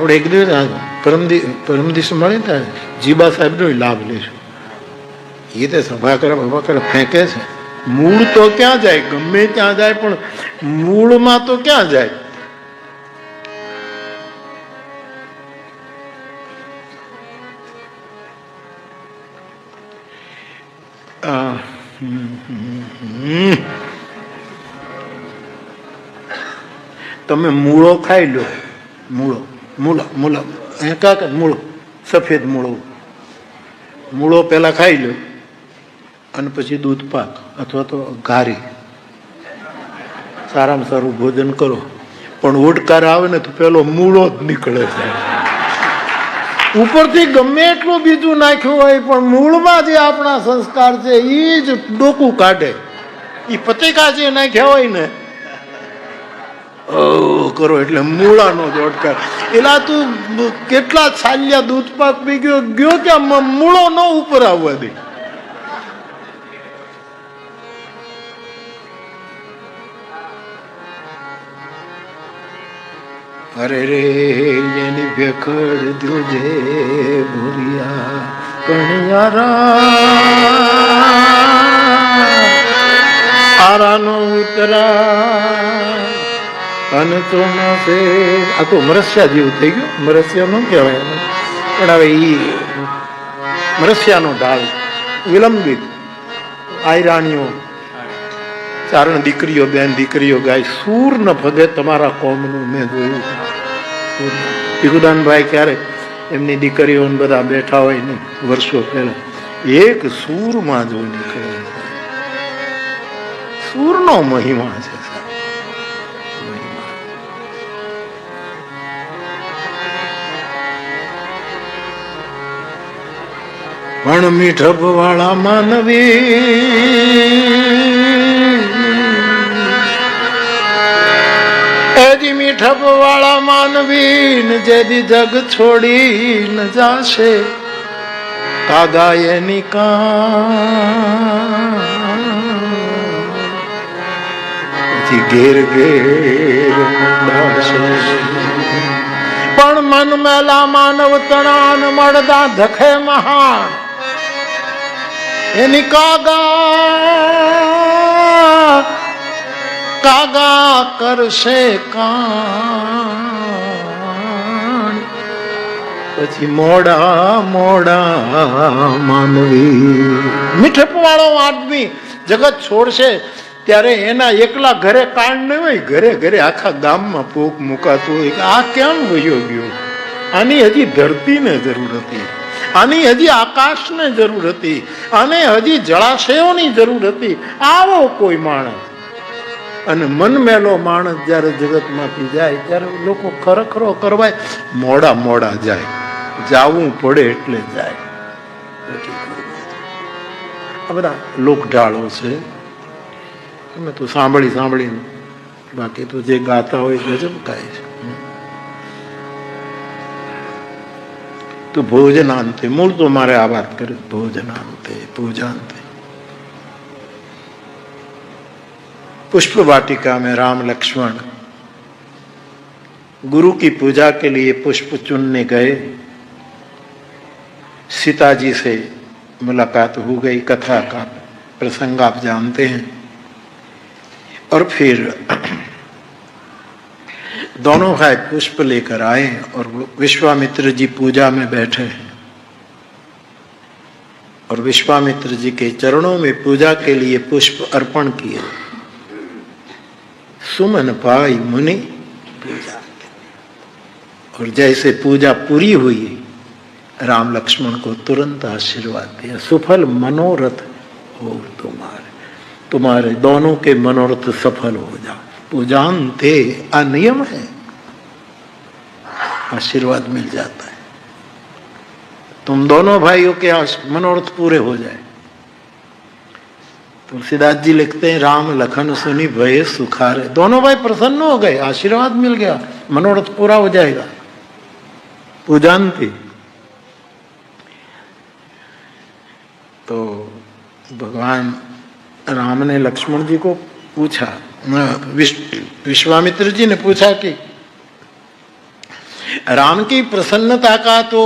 આપણે એક દિવસ પરમ દિવસે મળે ને જીબા સાહેબનો લાભ લઈશું. એ તો સભા કરે ફેંકે છે. મૂળ તો ક્યાં જાય? ગમે ત્યાં જાય, પણ મૂળમાં તો ક્યાં જાય? તમે મૂળો ખાઈ લો. મૂળો મૂળો સફેદ મૂળો પેલા ખાઈ લો અને પછી દૂધ પાક અથવા તો ઘારી સારામાં સારું ભોજન કરો. પણ ઓડકાર આવે ને તો પેલો મૂળો જ નીકળે છે. ઉપરથી ગમે એટલું બીજું નાખ્યું હોય પણ મૂળમાં જે આપણા સંસ્કાર છે એ જ ડોકું કાઢે. એ પતિકા જે નાખ્યા હોય ને કરો એટલે મૂળાનો જ ઓડકાર. એલા તું કેટલા છાલ્યા દૂધ પાક પી ગયો કે મૂળો ન ઉપર આવવા દે. અરે રે એની ભેખડ દુજે ભૂરિયા કણિયારા આરાનો ઉતરા અને તો આ તો મરસ્યા જેવું થઈ ગયું. મરસ્યા ન કહેવાય પણ હવે ઈ મરસ્યાનો ઢાળ વિલંબિત આયરાણીઓ ચારણ દીકરીઓ બેન દીકરીઓ ગાય સૂર ન ભગે તમારા કોમનું મેં જોયું. ભીખુદાનભાઈ ક્યારે એમની દીકરીઓ બધા બેઠા હોય ને વર્ષો પહેલા એક સૂરમાં જો નીકળે. સૂરનો મહિમા છે. પણ મીઠપ વાળા માનવી મીઠપ વાળા માનવી જેદી જગ છોડી ન જાશે કાગા એની પછી ઘેર ઘેર પણ મન મેલા માનવ તણાન મળદા ધખે મહાન એની કાગા કરશે કાન પછી મોડા માનવી. મીઠપ વાળો આદમી જગત છોડશે ત્યારે એના એકલા ઘરે કાંડ નહીં હોય, ઘરે ઘરે આખા ગામમાં પોક મુકાતું હોય કે આ કેમ વયો ગયો? આની હજી ધરતીને જરૂર હતી, આની હજી આકાશને જરૂર હતી, આને હજી જળાશયોની જરૂર હતી. આવો કોઈ માણસ. અને મન મેલો માણસ જયારે જગતમાંથી જાય ત્યારે લોકો ખરેખરો કરવાય મોડા જાય. જાવું પડે એટલે જાય. આ બધા લોકઢાળો છે. તમે તો સાંભળીને બાકી તો જે ગાતા હોય ગજબ ગાય છે. તો ભોજનાંતે મૂળ તો મારે આ વાત કરે ભોજનાંતે पूजान्ते। पुष्प वाटिका में राम लक्ष्मण गुरु की पूजा के लिए पुष्प चुनने गए। सीता जी से मुलाकात हो गई, कथा का प्रसंग आप जानते हैं। और फिर दोनों भाई पुष्प लेकर आए और विश्वामित्र जी पूजा में बैठे और विश्वामित्र जी के चरणों में पूजा के लिए पुष्प अर्पण किए। सुमन पाई मुनि पूजा, और जैसे पूजा पूरी हुई राम लक्ष्मण को तुरंत आशीर्वाद दिया, सुफल मनोरथ हो तुम्हारे दोनों के मनोरथ सफल हो जाओ। पूजान्ते अनियम है, आशीर्वाद मिल जाता है, तुम दोनों भाइयों के मनोरथ पूरे हो जाए। तुलसीदास जी लिखते हैं राम लखन सुनी भय सुखारे, दोनों भाई प्रसन्न हो गए, आशीर्वाद मिल गया, मनोरथ पूरा हो जाएगा। पूजान्ति तो भगवान राम ने लक्ष्मण जी को पूछा, विश्वामित्र जी ने पूछा कि राम की प्रसन्नता का तो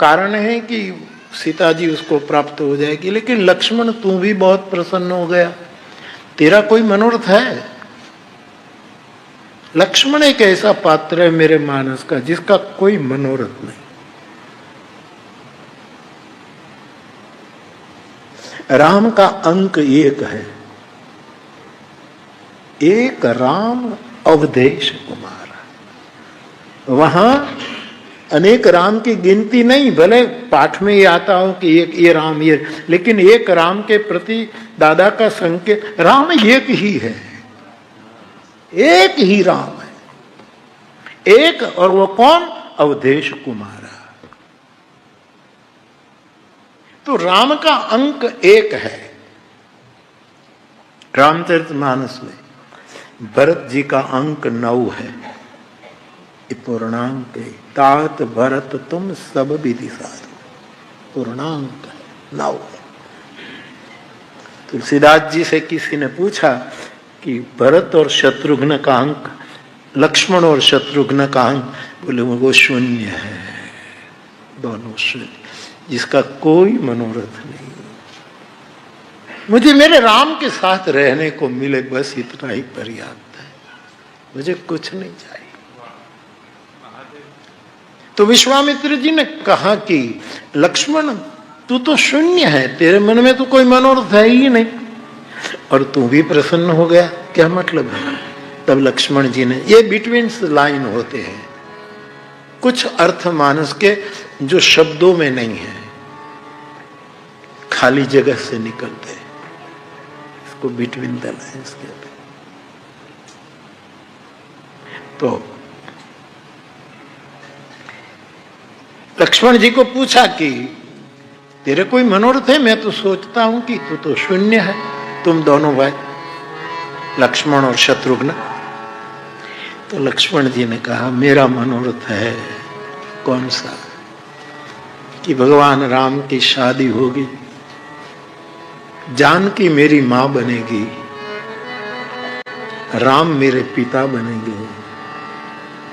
कारण है कि सीता जी उसको प्राप्त हो जाएगी, लेकिन लक्ष्मण तू भी बहुत प्रसन्न हो गया, तेरा कोई मनोरथ है? लक्ष्मण एक ऐसा पात्र है मेरे मानस का जिसका कोई मनोरथ नहीं। राम का अंक एक है, एक राम अवधेश कुमार। वहां अनेक राम की गिनती नहीं, भले पाठ में ये आता हो कि एक ये राम ये, लेकिन एक राम के प्रति दादा का संकेत, राम एक ही है, एक ही राम है, एक, और वो कौन? अवधेश कुमार। तो राम का अंक एक है। रामचरितमानस में भरत जी का अंक 9 है, पूर्णांक है। तात भरत तुम सब विधि साधु, पूर्णांक 9 है। तुलसीदास जी से किसी ने पूछा कि भरत और शत्रुघ्न का अंक, लक्ष्मण और शत्रुघ्न का अंक, बोले वो 0 है, दोनों 0, जिसका कोई मनोरथ नहीं। मुझे मेरे राम के साथ रहने को मिले, बस इतना ही पर्याप्त है, मुझे कुछ नहीं चाहिए। तो विश्वामित्र जी ने कहा कि लक्ष्मण तू तो 0 है, तेरे मन में तो कोई मनोरथ है ही नहीं, और तू भी प्रसन्न हो गया, क्या मतलब है? तब लक्ष्मण जी ने, ये बिटवीन लाइन होते हैं, कुछ अर्थ मानस के जो शब्दों में नहीं है, खाली जगह से निकलते हैं, इसको बिटवीन द लाइन्स कहते हैं। तो लक्ष्मण जी को पूछा कि तेरे कोई मनोरथ है? मैं तो सोचता हूं कि तू तो 0 है, तुम दोनों भाई लक्ष्मण और शत्रुघ्न। तो लक्ष्मण जी ने कहा मेरा मनोरथ है। कौन सा? कि भगवान राम की शादी होगी, जानकी मेरी मां बनेगी, राम मेरे पिता बनेंगे,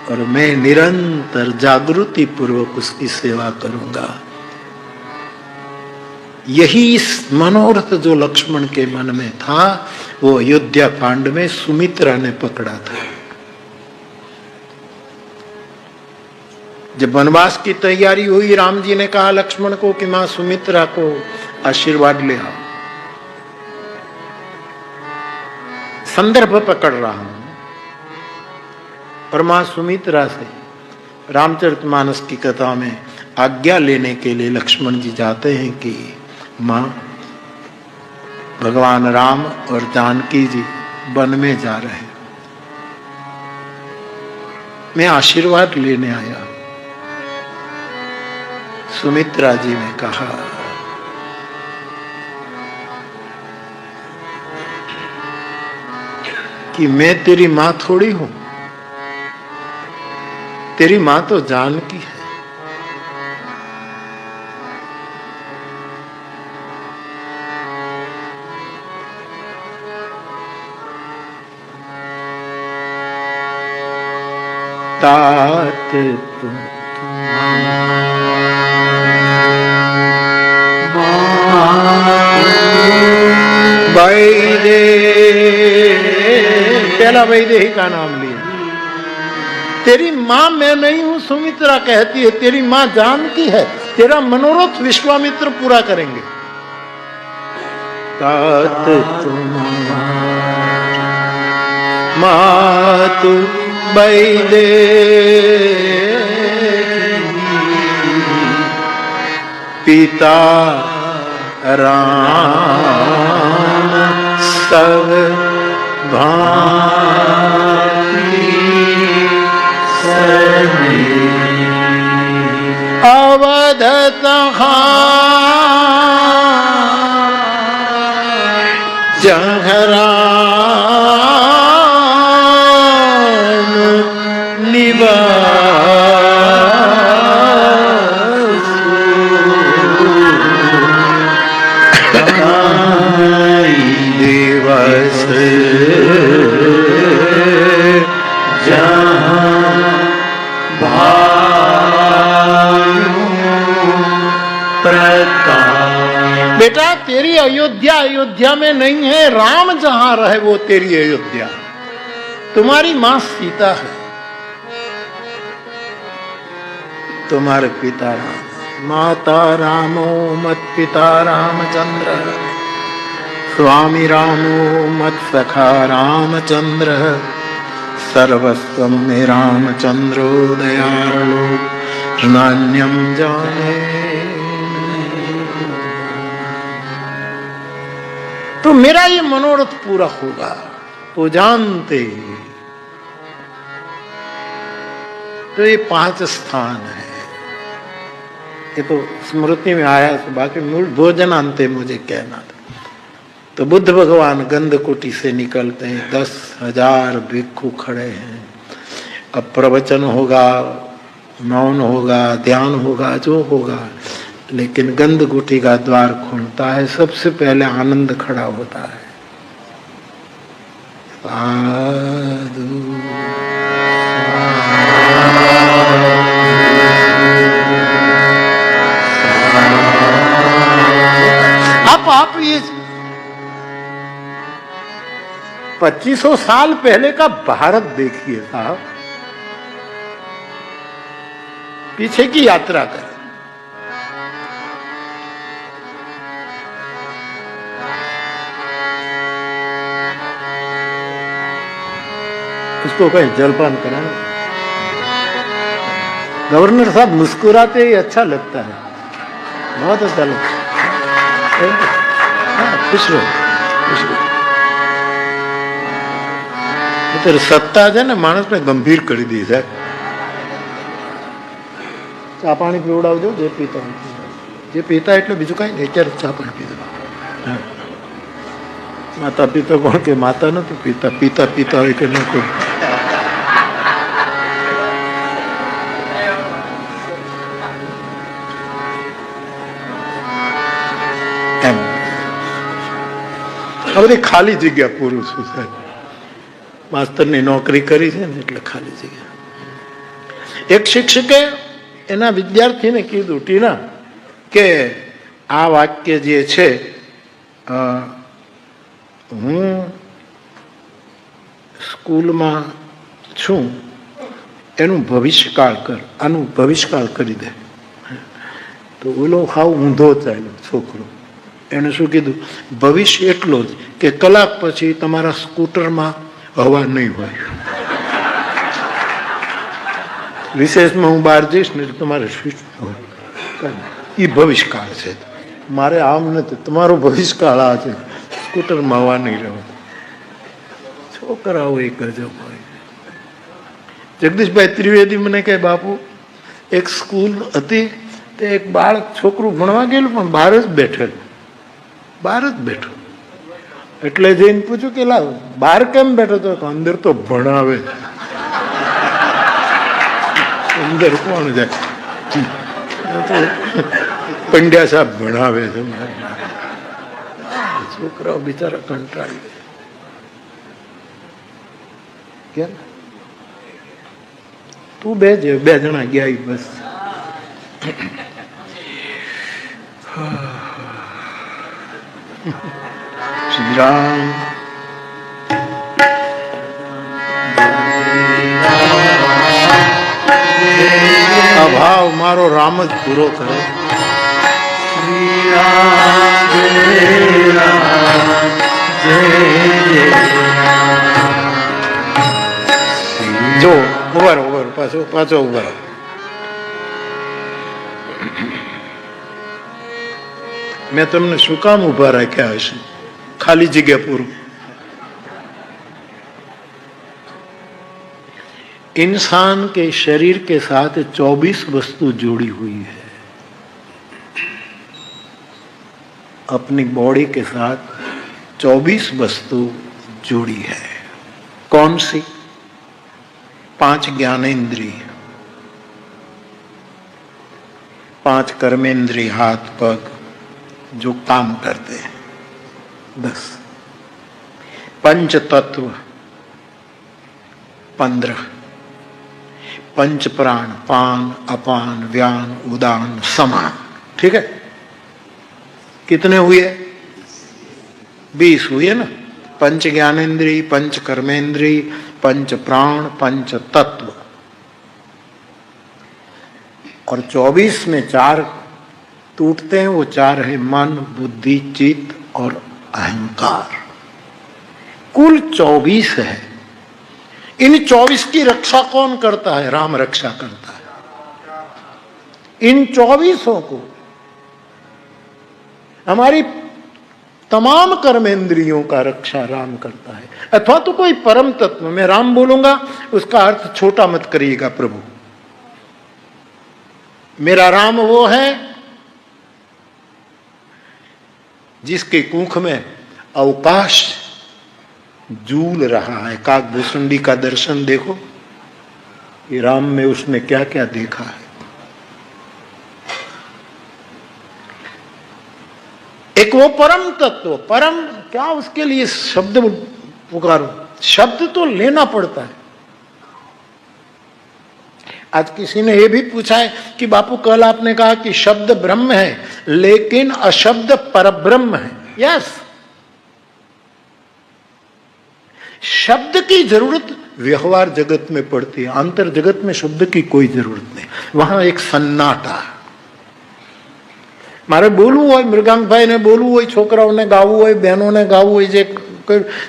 और मैं निरंतर जागृति पूर्वक उसकी सेवा करूंगा। यही इस मनोरथ जो लक्ष्मण के मन में था, वो अयोध्या कांड में सुमित्रा ने पकड़ा था। जब वनवास की तैयारी हुई, राम जी ने कहा लक्ष्मण को कि मां सुमित्रा को आशीर्वाद ले आओ। संदर्भ पकड़ रहा हूं। और मां सुमित्रा से रामचरितमानस की कथा में आज्ञा लेने के लिए लक्ष्मण जी जाते हैं कि मां, भगवान राम और जानकी जी वन में जा रहे हैं, मैं आशीर्वाद लेने आया। सुमित्रा जी ने कहा कि मैं तेरी मां थोड़ी हूं, तेरी मां तो जानकी है। तात तुम वैदे, पहला वैदेही का नाम लिया। तेरी मां मैं नहीं हूं, सुमित्रा कहती है, तेरी मां जानकी है, तेरा मनोरथ विश्वामित्र पूरा करेंगे। तात तुम मातु वैदे, पिता राम सब भांति अवध जहराम निवास दिवस जहाँ प्रकाश। बेटा तेरी अयोध्या अयोध्या में नहीं है, राम जहां रहे वो तेरी अयोध्या। तुम्हारी मां सीता है, तुम्हारे पिता राम। माता रामो मत पिता रामचंद्र, स्वामी रामो मत सखा रामचंद्र, सर्वस्व में रामचंद्रो दयालो नान्यम जाने। तो मेरा ये मनोरथ पूरा होगा तो जानते। तो ये 5 स्थान है, ये तो स्मृति में आया, तो बाकी मूल भोजन अंते मुझे कहना था। तो बुद्ध भगवान गंधकुटी से निकलते हैं, 10,000 भिक्षु खड़े हैं। अब प्रवचन होगा, मौन होगा, ध्यान होगा, जो होगा, लेकिन गंधकुटी का द्वार खुलता है, सबसे पहले आनंद खड़ा होता है। साधु आप ये 2500 साल पहले का भारत देखिए साहब, पीछे की यात्रा करें। इसको कहीं जलपान कराना। गवर्नर साहब मुस्कुराते ही अच्छा लगता है, बहुत अच्छा लगता है। खुश रहो, खुश रहो। तो सत्ता है ने मानस ने गंभीर कर दी है। चा पानी पीवડાવજો જે પીતા જે પીતા એટલે બીજું કઈ નહીં, અત્યારે ચા પાણી પીધું। માતા પિતા કોણ કે માતા નથી પીતા, પીતા પીતા હોય કે ન કોઈ। એમ આ બધી ખાલી જગ્યા પુરુષો છે, માસ્તરની નોકરી કરી છે ને એટલે ખાલી જગ્યા। એક શિક્ષકે એના વિદ્યાર્થીને કીધું, ટીના કે આ વાક્ય જે છે, હું સ્કૂલમાં છું એનું ભવિષ્યકાળ કર, આનું ભવિષ્યકાળ કરી દે। તો ઓલો હાવ ઊંધો ચાલ્યો છોકરો, એને શું કીધું, ભવિષ્ય એટલો જ કે કલાક પછી તમારા સ્કૂટરમાં હવા નહીં હોય, વિશેષમાં હું બહાર જઈશ ને તમારે એ ભવિષ્યકાળ છે, મારે આમ નથી, તમારો ભવિષ્યકાળ આ છે, સ્કૂટરમાં હવા નહીં રહે। છોકરાઓ એક ગજબ હોય। જગદીશભાઈ ત્રિવેદી મને કહે, બાપુ એક સ્કૂલ હતી, તે એક બાળક છોકરું ભણવા ગયેલું પણ બહાર જ બેઠેલું, બહાર જ બેઠું। એટલે જઈને પૂછ્યું કે લા બહાર કેમ બેઠો? તો અંદર તો ભણાવે, અંદર કોણ જાય? પંડ્યા સાહેબ ભણાવે છે। છોકરાઓ બિચારા કંટાળી ગયા। કેમ તું બે જણા ગયા બસ। શ્રી રામ આ ભાવ મારો રામ જ પૂરો કરે। શ્રી રામ જો ઉભા રહો, પાછો ઉભા રહો। मैं तुमने શું કામ ઉભા રાખ્યા હશે? ખાલી જગ્યા પૂરું। इंसान के शरीर के साथ 24 वस्तु जुड़ी हुई है, अपनी बॉडी के साथ 24 वस्तु जुड़ी है। कौन सी? 5 ज्ञानेन्द्रिय, 5 कर्मेंद्रिय, हाथ पग जो काम करते हैं, 10 पंच तत्व, 15 पंच प्राण, पान अपान व्यान उदान समान। ठीक है, कितने हुए? 20 हुए ना। पंच ज्ञानेन्द्रिय, पंच कर्मेंद्रिय, पंच प्राण, पंच तत्व। और 24 में 4 टूटते हैं। वो 4 है मन, बुद्धि, चित्त और अहंकार। कुल 24 है। इन 24 की रक्षा कौन करता है? राम रक्षा करता है। इन 24 को, हमारी तमाम कर्मेंद्रियों का रक्षा राम करता है। अथवा तो कोई परम तत्व, मैं राम बोलूंगा उसका अर्थ छोटा मत करिएगा प्रभु। मेरा राम वो है जिसके कुख में अवकाश झूल रहा है। काकभूषुंडी का दर्शन देखो कि राम में उसने क्या क्या देखा है। एक वो परम तत्व, परम क्या उसके लिए शब्द पुकारो, शब्द तो लेना पड़ता है। आज किसी ने यह भी पूछा है कि बापू कल आपने कहा कि शब्द ब्रह्म है लेकिन अशब्द परब्रह्म है। यस, शब्द की जरूरत व्यवहार जगत में पड़ती है, अंतर जगत में शब्द की कोई जरूरत नहीं। वहां एक सन्नाटा। मारे बोलવું હોય, મૃગાંકભાઈ ને બોલવું હોય, છોકરાઓને ગાવું હોય, બહેનોને ગાવું હોય, જે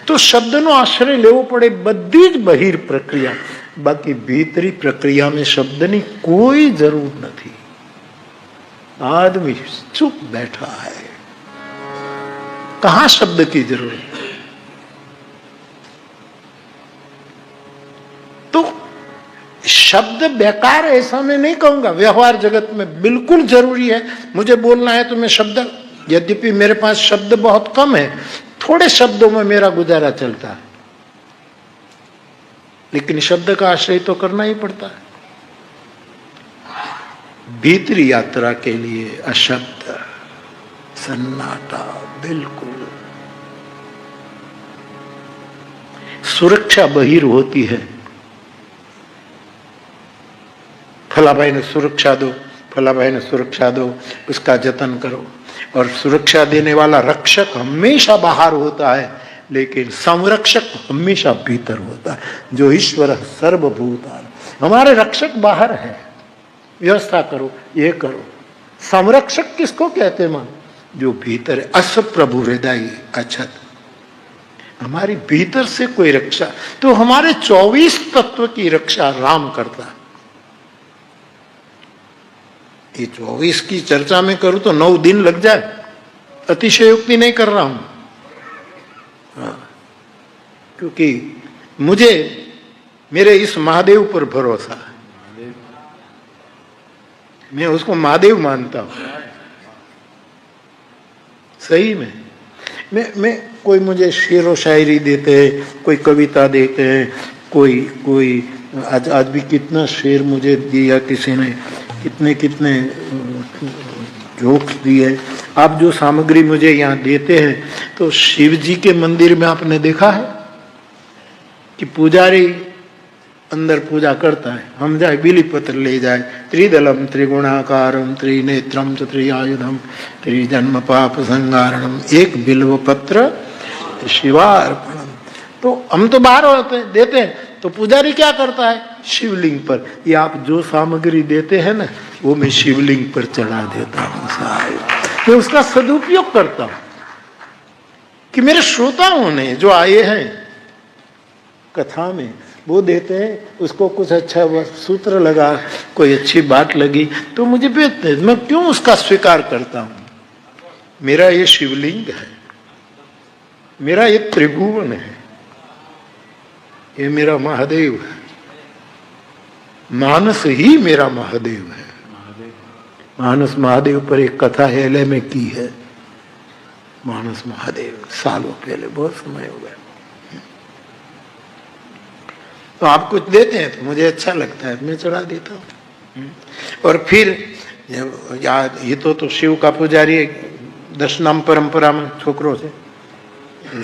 તો શબ્દનો આશ્રય લેવો પડે। બધી જ બહિર પ્રક્રિયા, બાકી ભીતરી પ્રક્રિયા में શબ્દની કોઈ જરૂર નથી। आदमी चुप बैठा है, कहां शब्द की जरूरत। तो शब्द बेकार ऐसा मैं नहीं कहूंगा, व्यवहार जगत में बिल्कुल जरूरी है। मुझे बोलना है तो मैं शब्द, यद्यपि मेरे पास शब्द बहुत कम है, थोड़े शब्दों में मेरा गुजारा चलता है, लेकिन शब्द का आश्रय तो करना ही पड़ता है। भीतरी यात्रा के लिए अशब्द, सन्नाटा, बिल्कुल। सुरक्षा बहिर होती है। फला भाई ने सुरक्षा दो, फला भाई ने सुरक्षा दो, उसका जतन करो। और सुरक्षा देने वाला रक्षक हमेशा बाहर होता है, लेकिन संरक्षक हमेशा भीतर होता है। जो ईश्वर सर्वभूतान, हमारे रक्षक बाहर है, व्यवस्था करो, ये करो। संरक्षक किसको कहते हैं? मान जो भीतर है। अस प्रभु हृदय अछत, हमारी भीतर से कोई रक्षा। तो हमारे 24 तत्व की रक्षा राम करता है। ये 24 की चर्चा में करूं तो 9 दिन लग जाए, अतिशयोक्ति नहीं कर रहा हूं। क्योंकि मुझे मेरे इस महादेव पर भरोसा है, मैं उसको महादेव मानता हूं सही में। मैं कोई मुझे शेर व शायरी देते हैं, कोई कविता देते हैं, कोई आज भी कितना शेर मुझे दिया किसी ने, कितने जोक्स दिए। आप जो सामग्री मुझे यहाँ देते हैं, तो शिव जी के मंदिर में आपने देखा है कि पुजारी अंदर पूजा करता है, हम जाए बिली पत्र ले जाए, त्रिदलम त्रिगुणाकारम त्रिनेत्रम त्रिआयुधम त्रिजन्म पाप संगारणम, एक बिल्व पत्र शिवार्पणम। तो हम तो बाहर होते देते हैं, तो पुजारी क्या करता है? शिवलिंग पर। ये आप जो सामग्री देते हैं ना, वो मैं शिवलिंग पर चढ़ा देता हूँ साहब। मैं उसका सदुपयोग करता हूँ कि मेरे श्रोताओं ने जो आए हैं कथा में, वो देते हैं, उसको कुछ अच्छा सूत्र लगा, कोई अच्छी बात लगी तो मुझे भेजते हैं। मैं क्यों उसका स्वीकार करता हूँ? मेरा ये शिवलिंग है, मेरा ये त्रिभुवन है, ये मेरा महादेव है। मानस ही मेरा महादेव है। मानस महादेव पर एक कथा हेले में की है। मानस महादेव सालों पहले, बहुत समय हो गया। तो आप कुछ देते हैं तो मुझे अच्छा लगता है, मैं चढ़ा देता हूँ। और फिर याद, ये तो शिव का पुजारी 10 नाम परंपरा में छोकरो से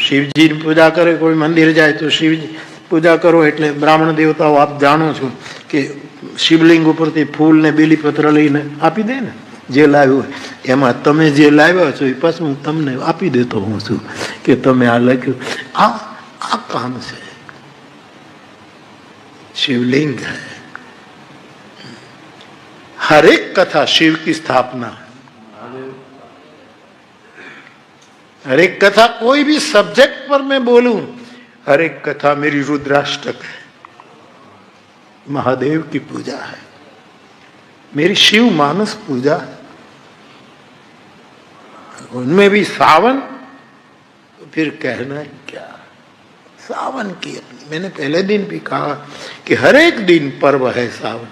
शिव जी पूजा करे, कोई मंदिर जाए तो शिव जी पूजा करो। એટલે બ્રાહ્મણ દેવતાઓ આપ જાણો છો કે શિવલિંગ ઉપરથી ફૂલ ને બીલીપત્ર લઈને આપી દે ને, જે લાવ્યું એમાં તમે જે લાવ્યા છો એ પાછું હું તમને આપી દેતો હું છું કે તમે આ લખ્યું. આ કામ છે. शिवलिंग है. हर एक कथा शिव की स्थापना. हर एक कथा कोई भी सब्जेक्ट पर मैं बोलूं, हर एक कथा मेरी रुद्राष्टक है, महादेव की पूजा है, मेरी शिव मानस पूजा है. उनमें भी सावन, तो फिर कहना है क्या. सावन की अपनी, मैंने पहले दिन भी कहा कि हर एक दिन पर्व है सावन.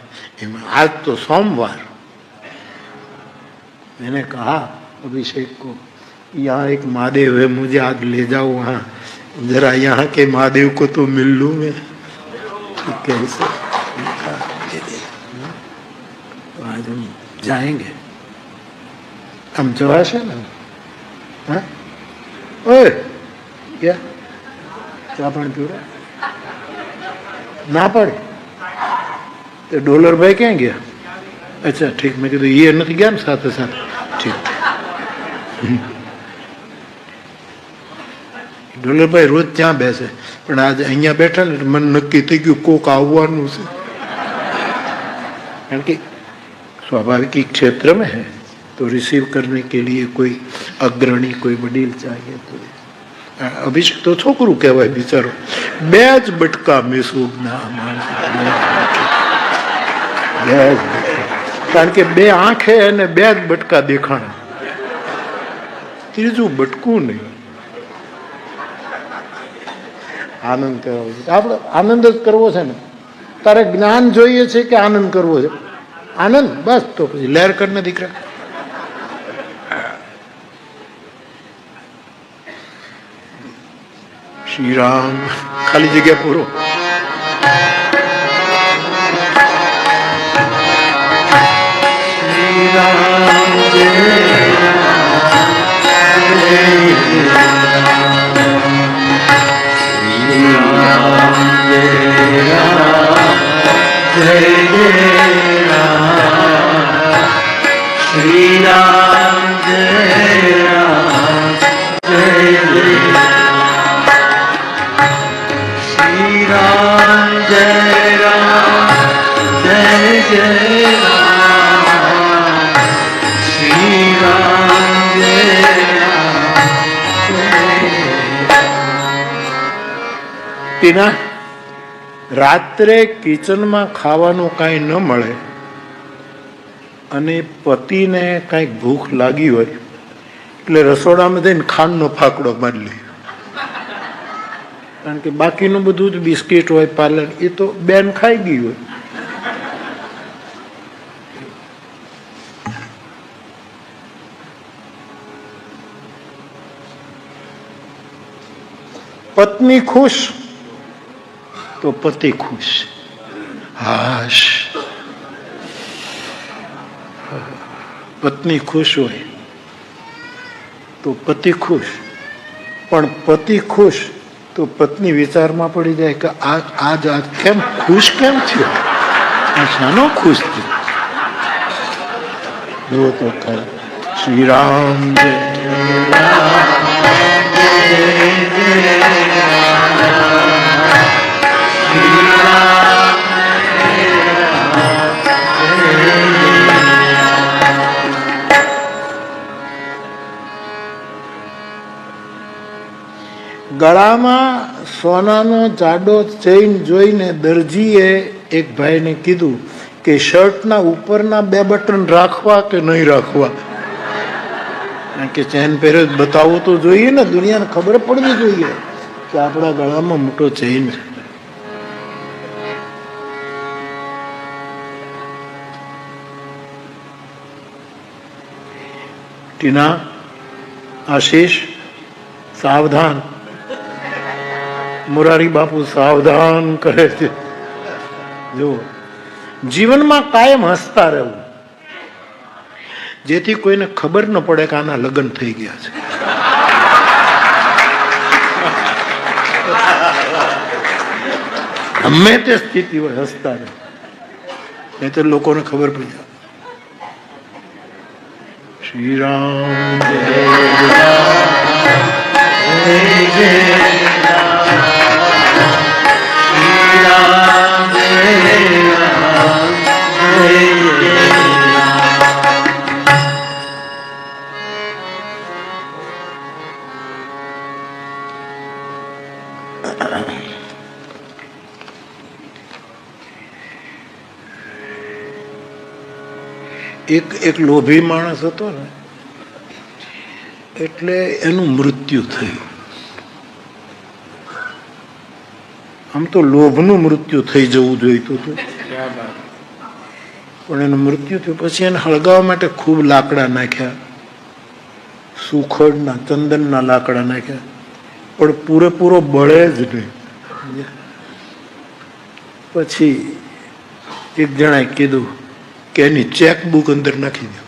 आज तो सोमवार, मैंने कहा अभिषेक को यहाँ एक महादेव है, मुझे आज ले जाओ वहाँ, जरा यहाँ के महादेव को तो मिल लूँ मैं. कैसे तो आज हम जाएंगे. हम जवाश है ना. हाँ ओए क्या चा पानी पी रहा ना पड़े तो डॉलर भाई क्या गया. अच्छा ठीक. मैं कहूँ ये नहीं गया ना साथ साथ. ठीक. ડોલર ભાઈ રોજ ત્યાં બેસે, પણ આજે અહીંયા બેઠા ને મને નક્કી થઈ ગયું કોક આવવાનું છે. કારણ કે स्वाभाविक क्षेत्र में है तो रिसीव करने के लिए कोई अग्रणी कोई वडील चाहिए. तो अभिषेक तो छोकरू कहवाय बिचारो. બે જ બટકા મેસૂબના કારણ કે બે આંખે અને બે જ બટકા દેખાણા, ત્રીજું બટકું નહીં. આનંદ કરવો છે આપણે. આનંદ જ કરવો છે ને. તારે જ્ઞાન જોઈએ છે કે આનંદ કરવો છે? આનંદ બસ. તો પછી લહેર કરને દીકરા. શ્રી રામ. ખાલી જગ્યા પૂરો. શ્રી રામ જય ટીના, રાત્રે કિચનમાં ખાવાનું કાંઈ ન મળે અને પતિને કાંઈક ભૂખ લાગી હોય એટલે રસોડામાં જઈને ખાંડનો ફાકડો મારી લે. કારણ કે બાકીનું બધું જ બિસ્કીટ હોય, પાર્લર, એ તો બેન ખાઈ ગઈ હોય. પત્ની ખુશ તો પતિ ખુશ. હાશ. પત્ની ખુશ હોય તો પતિ ખુશ, પણ પતિ ખુશ તો પત્ની વિચારમાં પડી જાય કે આજ કેમ ખુશ કેમ થયો, આ શાનો ખુશ થયો. જો તો ખરા. શ્રી રામ જય રામ જય ગળામાં સોનાનો જાડો ચેઇન જોઈને દરજીએ એક ભાઈને કીધું કે શર્ટના ઉપરના 2 બટન રાખવા કે નહીં રાખવા. કારણ કે ચેન પહેરે બતાવવું તો જોઈએ ને, દુનિયાને ખબર પડવી જોઈએ કે આપણા ગળામાં મોટો ચેઇન છે. ટીના, આશીષ સાવધાન. મોરારી બાપુ સાવધાન કરે છે. જો જીવનમાં કાયમ હસતા રહેવું, જેથી કોઈને ખબર ન પડે કે આના લગ્ન થઈ ગયા છે. ગમે તે સ્થિતિ હોય હસતા રહે, નહીં તો લોકોને ખબર પડી જાય. શ્રી રામ જય એક લોભી માણસ હતો ને, એટલે એનું મૃત્યુ થયું. આમ તો લોભનું મૃત્યુ થઈ જવું જોઈતું હતું, પણ એનું મૃત્યુ થયું. પછી એને હળગાવવા માટે ખૂબ લાકડા નાખ્યા, સુખડના ચંદનના લાકડા નાખ્યા, પણ પૂરેપૂરો બળે જ નહીં. પછી એક જણાએ કીધું કે એની ચેકબુક અંદર નાખી દો.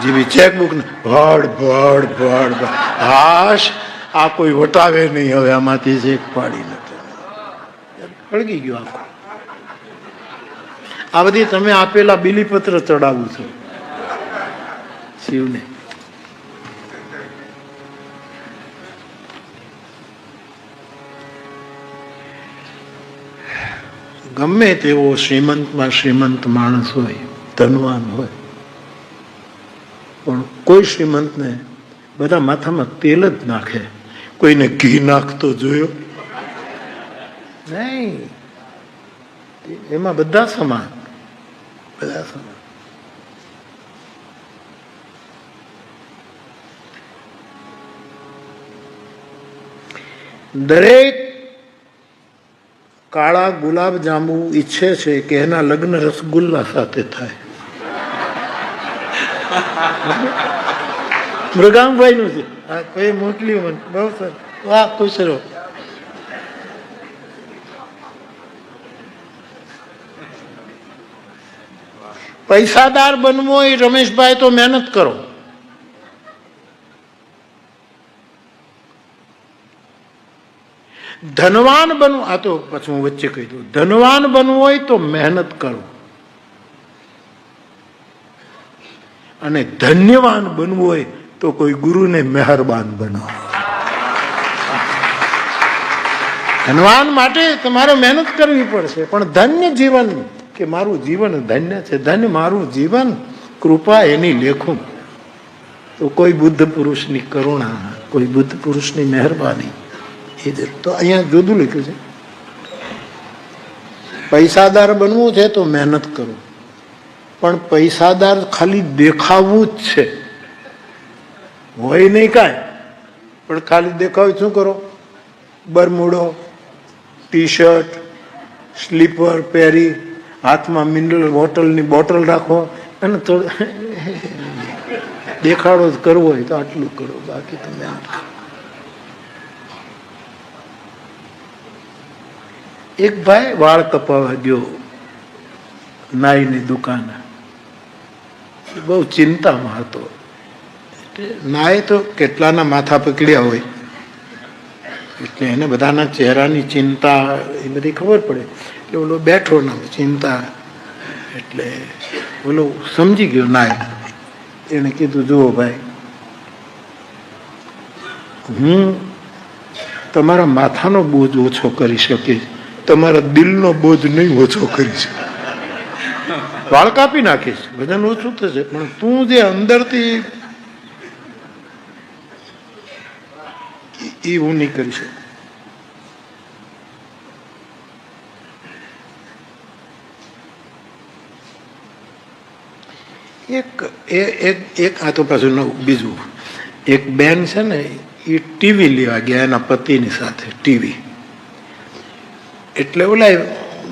જેવી ચેકબુક ભડ ભડ ભડ હાશ, આ કોઈ વટાવે નહીં, હવે આમાંથી ચેક પાડી નથી, હળગી ગયો આખો. આ બધી તમે આપેલા બિલીપત્ર ચડાવું છો શિવને. ગમે તેવો શ્રીમંતમાં શ્રીમંત માણસ હોય, ધનવાન હોય, પણ કોઈ શ્રીમંતને બધા માથામાં તેલ જ નાખે, કોઈને ઘી નાખતો જોયો નહીં. એમાં બધા સમાન, બધા સમાન. દરેક કાળા ગુલાબ જાંબુ ઈચ્છે છે કે એના લગ્ન રસગુલ્લા સાથે થાય. મૃગાંગભાઈ નું છે, કોઈ મોકલ્યું મને, બહુ સર, વાહ, ખુશ રહો. પૈસાદાર બનવું હોય રમેશભાઈ તો મહેનત કરો. ધનવાન બનવું, આ તો પછી હું વચ્ચે કહી દઉં, ધનવાન બનવું હોય તો મહેનત કરો, અને ધન્યવાન બનવું હોય તો કોઈ ગુરુને મહેરબાન બનાવો. ધનવાન માટે તમારે મહેનત કરવી પડશે, પણ ધન્ય જીવન, કે મારું જીવન ધન્ય છે, ધન્ય મારું જીવન, કૃપા એની લેખું, તો કોઈ બુદ્ધ પુરુષની કરુણા, કોઈ બુદ્ધ પુરુષની મહેરબાની. તો અહીંયા જુદું લખ્યું છે, પૈસાદાર બનવું છે તો મહેનત કરો, પણ પૈસાદાર ખાલી દેખાવું જ છે, હોય નહીં કાંઈ, પણ ખાલી દેખાવું શું કરો? બરમુડો, ટી શર્ટ, સ્લીપર પહેરી, હાથમાં મિનરલ વોટરની બોટલ રાખો, અને થોડું દેખાડો જ કરવો હોય તો આટલું કરો, બાકી તો મહેનત કરો. એક ભાઈ વાળ કપાવા ગયો નાઈની દુકાને, બહુ ચિંતામાં હતો. નાય તો કેટલાના માથા પકડ્યા હોય, એટલે એને બધાના ચહેરાની ચિંતા એ બધી ખબર પડે. એટલે ઓલો બેઠો ના ચિંતા, એટલે ઓલો સમજી ગયો નાય. એને કીધું, જુઓ ભાઈ, હું તમારા માથાનો બોજ ઓછો કરી શકીશ, તમારા દિલનો બોજ નહીં ઓછો કરી શકે. વાળ કાપી નાખીશ, વજન ઓછું થશે, પણ તું જે અંદરથી એ હું નહીં કરી શકું. એક આ તો પાછું બીજું, એક બેન છે ને, એ ટીવી લેવા ગયા એના પતિની સાથે. ટીવી એટલે ઓલા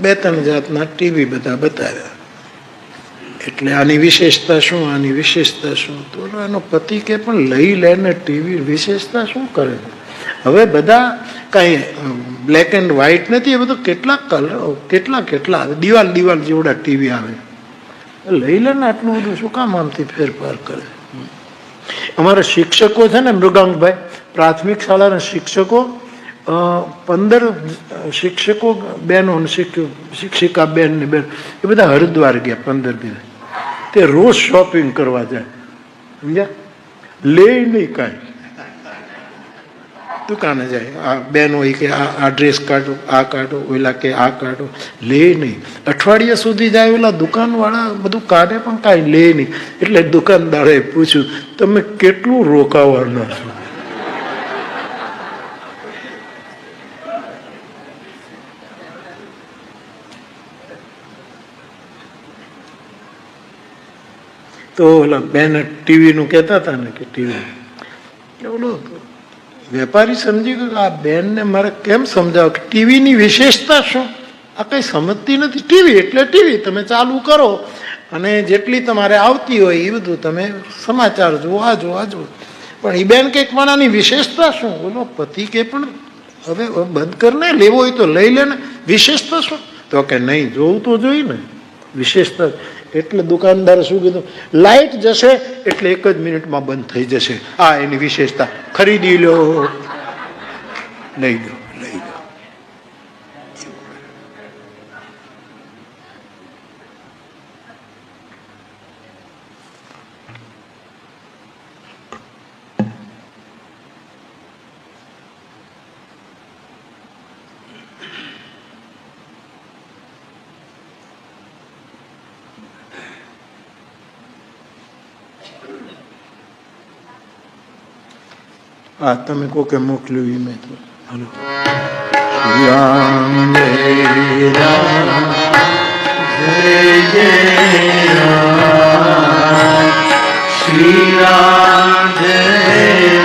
2-3 જાતના ટીવી બધા બતાવ્યા. એટલે આની વિશેષતા શું, આની વિશેષતા શું? તો એનો પતિ કે પણ લઈ લે ને, ટીવી વિશેષતા શું કરે? હવે બધા કઈ બ્લેક એન્ડ વ્હાઈટ નથી, એ બધું કેટલા કલર, કેટલા આવે, દિવાલ જેવડા ટીવી આવે. લઈ લે ને, આટલું બધું શું કામ આમથી ફેરફાર કરે? અમારા શિક્ષકો છે ને મૃગાંકભાઈ, પ્રાથમિક શાળાના શિક્ષકો, 15 શિક્ષકો બહેનો, શિક્ષિકા બેન ને બેન, એ બધા હરિદ્વાર ગયા 15 દિવસ. તે રોજ શોપિંગ કરવા જાય, સમજ્યા? લે નહીં કાંઈ, દુકાને જાય, આ બેન હોય કે આ ડ્રેસ કાઢો, આ કાઢો, ઓલા કે આ કાઢો, લે નહીં. અઠવાડિયા સુધી જાય, ઓલા દુકાનવાળા બધું કાઢે પણ કાંઈ લે નહીં. એટલે દુકાનદારે પૂછ્યું, તમે કેટલું રોકાવાના છો? તો ઓલા બેન ટીવીનું કહેતા હતા ને કે ટીવી, ઓલો વેપારી સમજી ગયો કે આ બેનને મારે કેમ સમજાવો કે ટીવીની વિશેષતા શું? આ કંઈ સમજતી નથી. ટીવી એટલે ટીવી, તમે ચાલુ કરો અને જેટલી તમારે આવતી હોય એ બધું તમે સમાચાર જુઓ, આ જુઓ, આ જુઓ. પણ એ બેન કંઈક માણાની વિશેષતા શું? બોલો પતિ કે પણ હવે બંધ કર ને, લેવો હોય તો લઈ લે ને, વિશેષતા શું? તો કે નહીં, જોવું તો જોઈ ને વિશેષતા. એટલે દુકાનદારે શું કીધું, લાઇટ જશે એટલે 1 જ મિનિટમાં બંધ થઈ જશે, આ એની વિશેષતા. ખરીદી લો, લઈ લો, લઈ લો. હા, તમે કોકે મોકલ્યું એ મેં તો. હાલો. રામ જય રામ, જય જય રામ, શ્રી રામ જય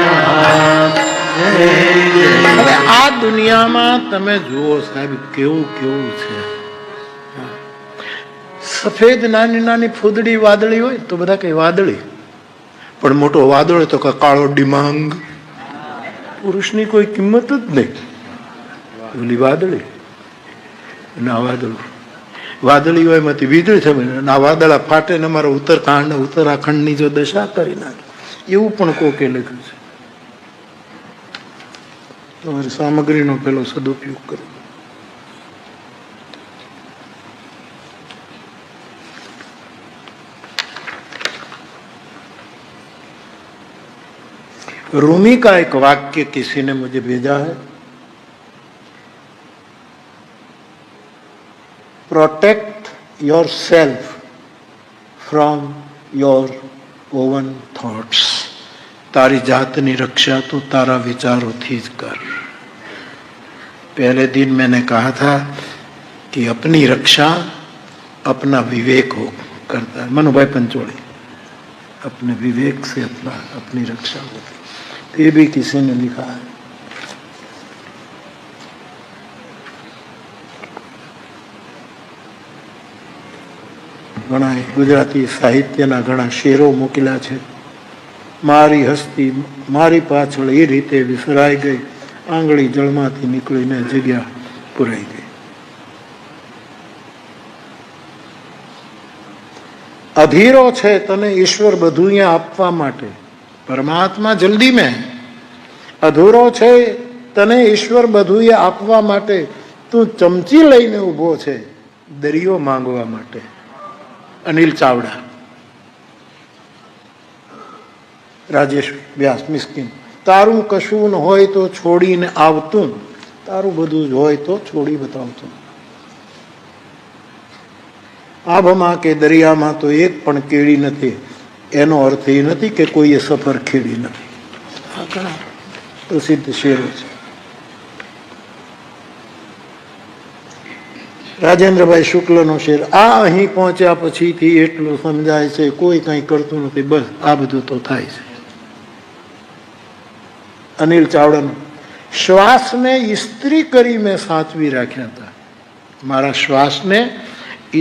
રામ, જય જય. હવે આ દુનિયામાં તમે જુઓ સાહેબ કેવું કેવું છે. સફેદ નાની નાની ફૂદડી વાદળી હોય તો બધા કઈ વાદળી, પણ મોટો વાદળ તો કાળો ડિમાંગ, પુરુષની કોઈ કિંમત જ નહીં. ઓલી વાદળી અને આ વાદળું, વાદળી હોય એમાંથી વીજળી થશે, આ વાદળા ફાટે ને અમારા ઉત્તરાખંડની જો દશા કરી નાખે, એવું પણ કોકે લખ્યું છે. તમારી સામગ્રીનો પેલો સદુપયોગ કરો. रूमी का एक वाक्य किसी ने मुझे भेजा है, protect your self from your oven thoughts. तारी जातनी रक्षा तो तारा विचारों थी ज कर. पहले दिन मैंने कहा था कि अपनी रक्षा अपना विवेक हो करता है. मनुभाई पंचोड़ी, अपने विवेक से अपनी रक्षा होती. ये भी किसी ने लिखा है. ઘણા ગુજરાતી સાહિત્યના ઘણા શેરો મૂકેલા છે. મારી હસ્તી મારી પાછળ એ રીતે વિસરાઈ ગઈ, આંગળી જળમાંથી નીકળીને જગ્યા પુરાઈ ગઈ. અધીરો છે તને ઈશ્વર બધું અહીંયા આપવા માટે, પરમાત્મા જલ્દી મેં. અધૂરો છે તને ઈશ્વર બધું આપવા માટે, તું ચમચી લઈને ઊભો છે દરિયો માંગવા માટે. અનિલ ચાવડા. રાજેશ વ્યાસ મિસ્કિન. તારું કશું ન હોય તો છોડીને આવતું, તારું બધું જ હોય તો છોડી બતાવતું. આભમાં કે દરિયામાં તો એક પણ કેડી નથી, એનો અર્થ એ નથી કે કોઈએ સફર ખેડી નથી. આ ઘણા પ્રસિદ્ધ શેરો છે. રાજેન્દ્રભાઈ શુક્લનો શેર, આ અહીં પહોંચ્યા પછીથી એટલું સમજાય છે કોઈ કંઈ કરતું નથી, બસ આ બધું તો થાય છે. અનિલ ચાવડાનો, શ્વાસને ઇસ્ત્રી કરી મેં સાચવી રાખ્યા હતા. મારા શ્વાસને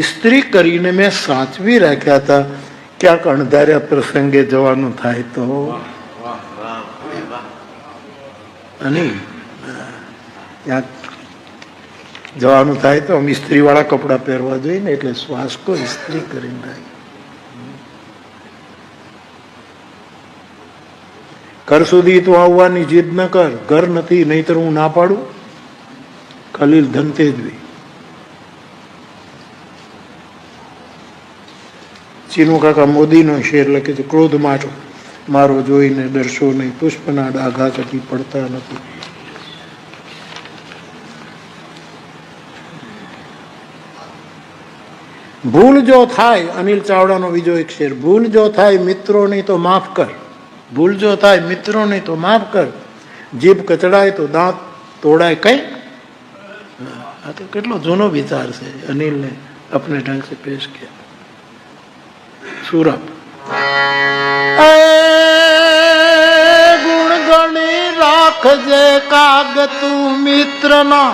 ઇસ્ત્રી કરીને મેં સાચવી રાખ્યા હતા. ક્યાંક અણધાર્યા પ્રસંગે જવાનું થાય તો અનિલ ક્યાંક જવાનું થાય તો આમ ઇસ્ત્રી વાળા કપડા પહેરવા જોઈએ ને, એટલે શ્વાસ કો ઇસ્ત્રી કરીને થાય. ઘર સુધી તું આવવાની જીદ ન કર, ઘર નથી નહીતર હું ના પાડું. ખલીલ ધનતેજવી. ચીનુ કાકા મોદીનો શેર લખે છે, ક્રોધ મારો જોઈને ડરશો નહીં, પુષ્પના ડાઘા કદી પડતા નથી. ભૂલ જો થાય, અનિલ ચાવડાનો બીજો એક શેર, ભૂલ જો થાય મિત્રોની તો માફ કર, ભૂલ જો થાય મિત્રોની તો માફ કર, જીભ કચડાય તો દાંત તોડાય કઈ. આ તો કેટલો જૂનો વિચાર છે, અનિલને अपने ढंग से पेश किया. सूरप गुण गणी રાખજે કાગ તું મિત્ર ના,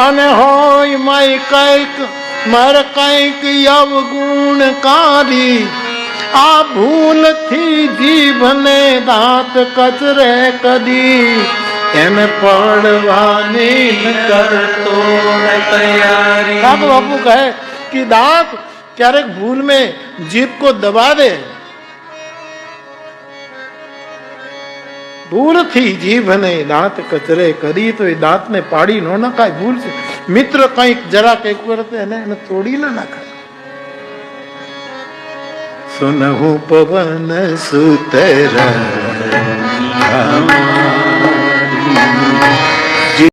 અને હોય મય કઈક મર કઈક અવગુણકારી, આ ભૂલથી જીભને દાંત કચરે કદી, એને પડવાની કરતો તૈયારી. બાપુ કહે कि दांत क्यारेक भूल में जीभ को दबा दे, भूल थी जीभ ने दांत कचरे करी तो ये दांत ने पाड़ी नो नखाय. भूल से मित्र कईक जरा कईक करते हैं तोड़ी ना नखाय. सुनहु पवन सुत